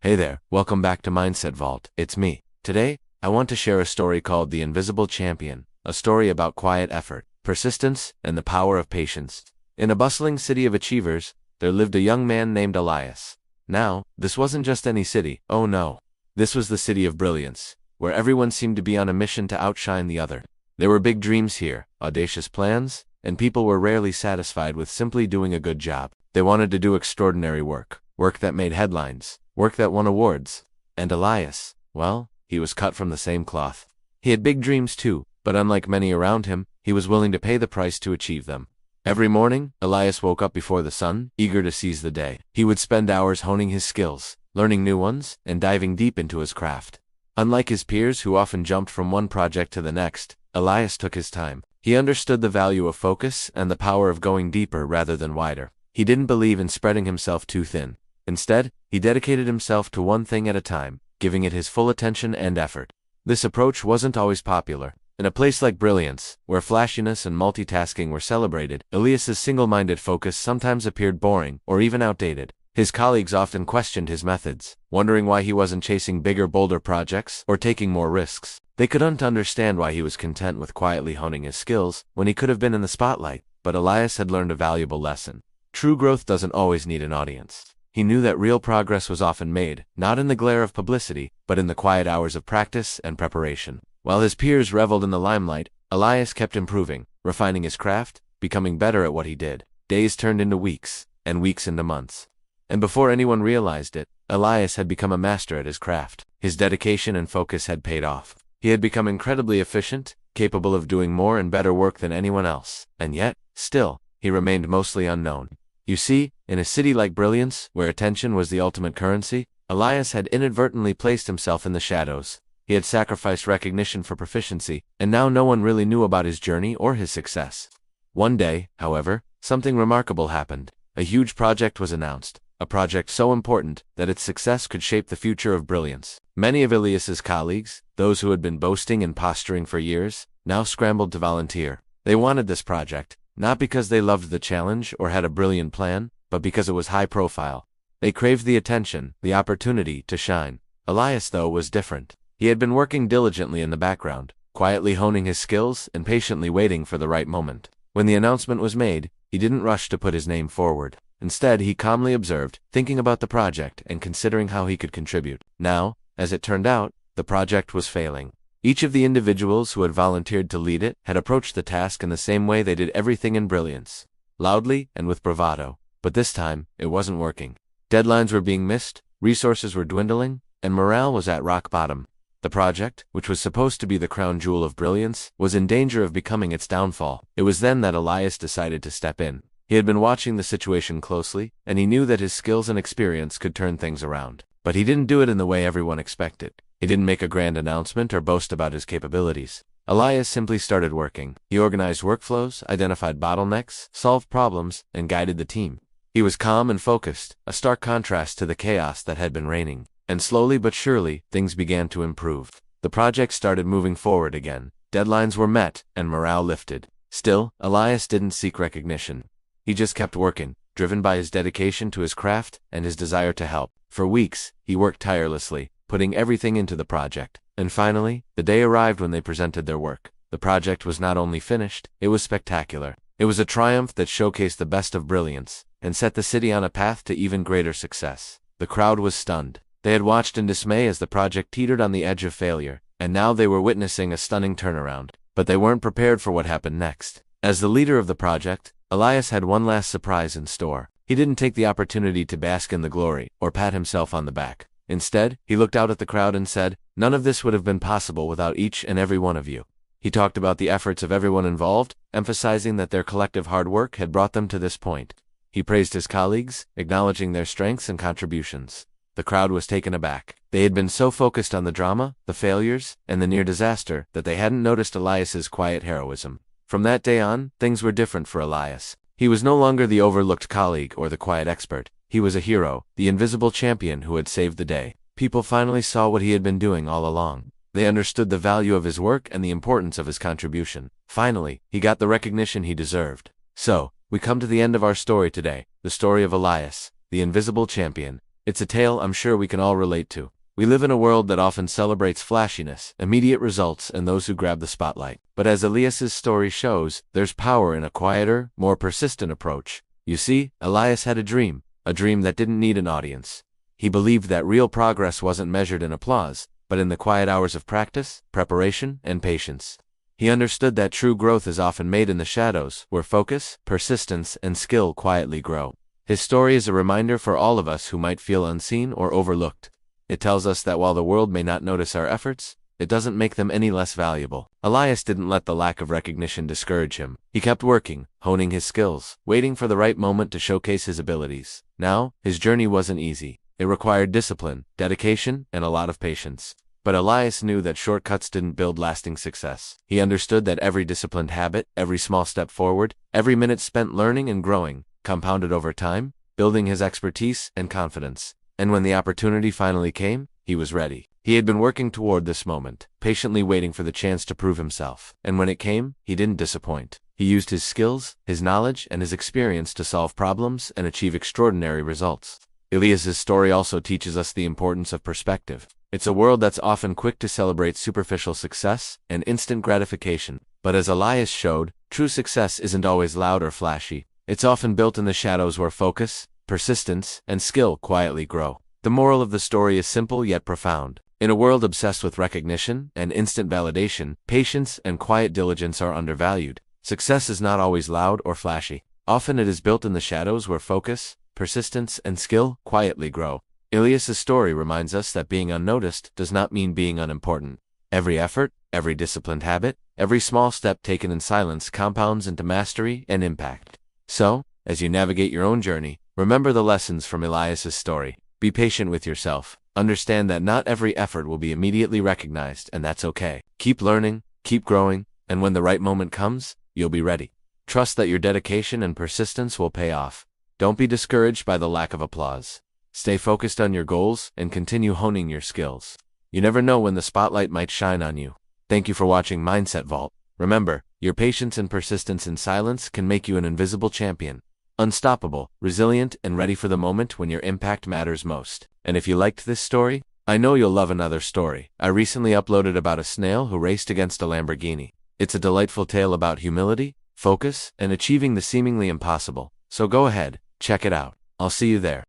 Hey there, welcome back to Mindset Vault. It's me. Today, I want to share a story called The Invisible Champion, a story about quiet effort, persistence, and the power of patience. In a bustling city of achievers, there lived a young man named Elias. Now, this wasn't just any city, oh no. This was the city of brilliance, where everyone seemed to be on a mission to outshine the other. There were big dreams here, audacious plans, and people were rarely satisfied with simply doing a good job. They wanted to do extraordinary work, work that made headlines, work that won awards. And Elias, well, he was cut from the same cloth. He had big dreams too, but unlike many around him, he was willing to pay the price to achieve them. Every morning, Elias woke up before the sun, eager to seize the day. He would spend hours honing his skills, learning new ones, and diving deep into his craft. Unlike his peers who often jumped from one project to the next, Elias took his time. He understood the value of focus and the power of going deeper rather than wider. He didn't believe in spreading himself too thin. Instead, he dedicated himself to one thing at a time, giving it his full attention and effort. This approach wasn't always popular. In a place like brilliance, where flashiness and multitasking were celebrated, Elias's single-minded focus sometimes appeared boring or even outdated. His colleagues often questioned his methods, wondering why he wasn't chasing bigger, bolder projects or taking more risks. They couldn't understand why he was content with quietly honing his skills when he could have been in the spotlight. But Elias had learned a valuable lesson. True growth doesn't always need an audience. He knew that real progress was often made, not in the glare of publicity, but in the quiet hours of practice and preparation. While his peers reveled in the limelight, Elias kept improving, refining his craft, becoming better at what he did. Days turned into weeks, and weeks into months. And before anyone realized it, Elias had become a master at his craft. His dedication and focus had paid off. He had become incredibly efficient, capable of doing more and better work than anyone else. And yet, still, he remained mostly unknown. You see, in a city like brilliance, where attention was the ultimate currency, Elias had inadvertently placed himself in the shadows. He had sacrificed recognition for proficiency, and now no one really knew about his journey or his success. One day, however, something remarkable happened. A huge project was announced, a project so important that its success could shape the future of brilliance. Many of Elias's colleagues, those who had been boasting and posturing for years, now scrambled to volunteer. They wanted this project, not because they loved the challenge or had a brilliant plan, but because it was high profile. They craved the attention, the opportunity to shine. Elias, though, was different. He had been working diligently in the background, quietly honing his skills and patiently waiting for the right moment. When the announcement was made, he didn't rush to put his name forward. Instead, he calmly observed, thinking about the project and considering how he could contribute. Now, as it turned out, the project was failing. Each of the individuals who had volunteered to lead it had approached the task in the same way they did everything in brilliance, loudly and with bravado. But this time, it wasn't working. Deadlines were being missed, resources were dwindling, and morale was at rock bottom. The project, which was supposed to be the crown jewel of brilliance, was in danger of becoming its downfall. It was then that Elias decided to step in. He had been watching the situation closely, and he knew that his skills and experience could turn things around. But he didn't do it in the way everyone expected. He didn't make a grand announcement or boast about his capabilities. Elias simply started working. He organized workflows, identified bottlenecks, solved problems, and guided the team. He was calm and focused, a stark contrast to the chaos that had been reigning. And slowly but surely, things began to improve. The project started moving forward again. Deadlines were met, and morale lifted. Still, Elias didn't seek recognition. He just kept working, driven by his dedication to his craft and his desire to help. For weeks, he worked tirelessly, putting everything into the project. And finally, the day arrived when they presented their work. The project was not only finished, it was spectacular. It was a triumph that showcased the best of brilliance and set the city on a path to even greater success. The crowd was stunned. They had watched in dismay as the project teetered on the edge of failure, and now they were witnessing a stunning turnaround. But they weren't prepared for what happened next. As the leader of the project, Elias had one last surprise in store. He didn't take the opportunity to bask in the glory or pat himself on the back. Instead, he looked out at the crowd and said, "None of this would have been possible without each and every one of you." He talked about the efforts of everyone involved, emphasizing that their collective hard work had brought them to this point. He praised his colleagues, acknowledging their strengths and contributions. The crowd was taken aback. They had been so focused on the drama, the failures, and the near disaster that they hadn't noticed Elias's quiet heroism. From that day on, things were different for Elias. He was no longer the overlooked colleague or the quiet expert. He was a hero, the invisible champion who had saved the day. People finally saw what he had been doing all along. They understood the value of his work and the importance of his contribution. Finally, he got the recognition he deserved. So, we come to the end of our story today, the story of Elias, the invisible champion. It's a tale I'm sure we can all relate to. We live in a world that often celebrates flashiness, immediate results, and those who grab the spotlight. But as Elias's story shows, there's power in a quieter, more persistent approach. You see, Elias had a dream that didn't need an audience. He believed that real progress wasn't measured in applause, but in the quiet hours of practice, preparation, and patience. He understood that true growth is often made in the shadows, where focus, persistence, and skill quietly grow. His story is a reminder for all of us who might feel unseen or overlooked. It tells us that while the world may not notice our efforts, it doesn't make them any less valuable. Elias didn't let the lack of recognition discourage him. He kept working, honing his skills, waiting for the right moment to showcase his abilities. Now, his journey wasn't easy. It required discipline, dedication, and a lot of patience. But Elias knew that shortcuts didn't build lasting success. He understood that every disciplined habit, every small step forward, every minute spent learning and growing, compounded over time, building his expertise and confidence. And when the opportunity finally came, he was ready. He had been working toward this moment, patiently waiting for the chance to prove himself. And when it came, he didn't disappoint. He used his skills, his knowledge, and his experience to solve problems and achieve extraordinary results. Elias's story also teaches us the importance of perspective. It's a world that's often quick to celebrate superficial success and instant gratification. But as Elias showed, true success isn't always loud or flashy. It's often built in the shadows where focus, persistence, and skill quietly grow. The moral of the story is simple yet profound. In a world obsessed with recognition and instant validation, patience and quiet diligence are undervalued. Success is not always loud or flashy. Often it is built in the shadows where focus, persistence, and skill quietly grow. Elias's story reminds us that being unnoticed does not mean being unimportant. Every effort, every disciplined habit, every small step taken in silence compounds into mastery and impact. So, as you navigate your own journey, remember the lessons from Elias's story. Be patient with yourself. Understand that not every effort will be immediately recognized, and that's okay. Keep learning, keep growing, and when the right moment comes, you'll be ready. Trust that your dedication and persistence will pay off. Don't be discouraged by the lack of applause. Stay focused on your goals and continue honing your skills. You never know when the spotlight might shine on you. Thank you for watching Mindset Vault. Remember, your patience and persistence in silence can make you an invisible champion. Unstoppable, resilient, and ready for the moment when your impact matters most. And if you liked this story, I know you'll love another story. I recently uploaded about a snail who raced against a Lamborghini. It's a delightful tale about humility, focus, and achieving the seemingly impossible. So go ahead, check it out. I'll see you there.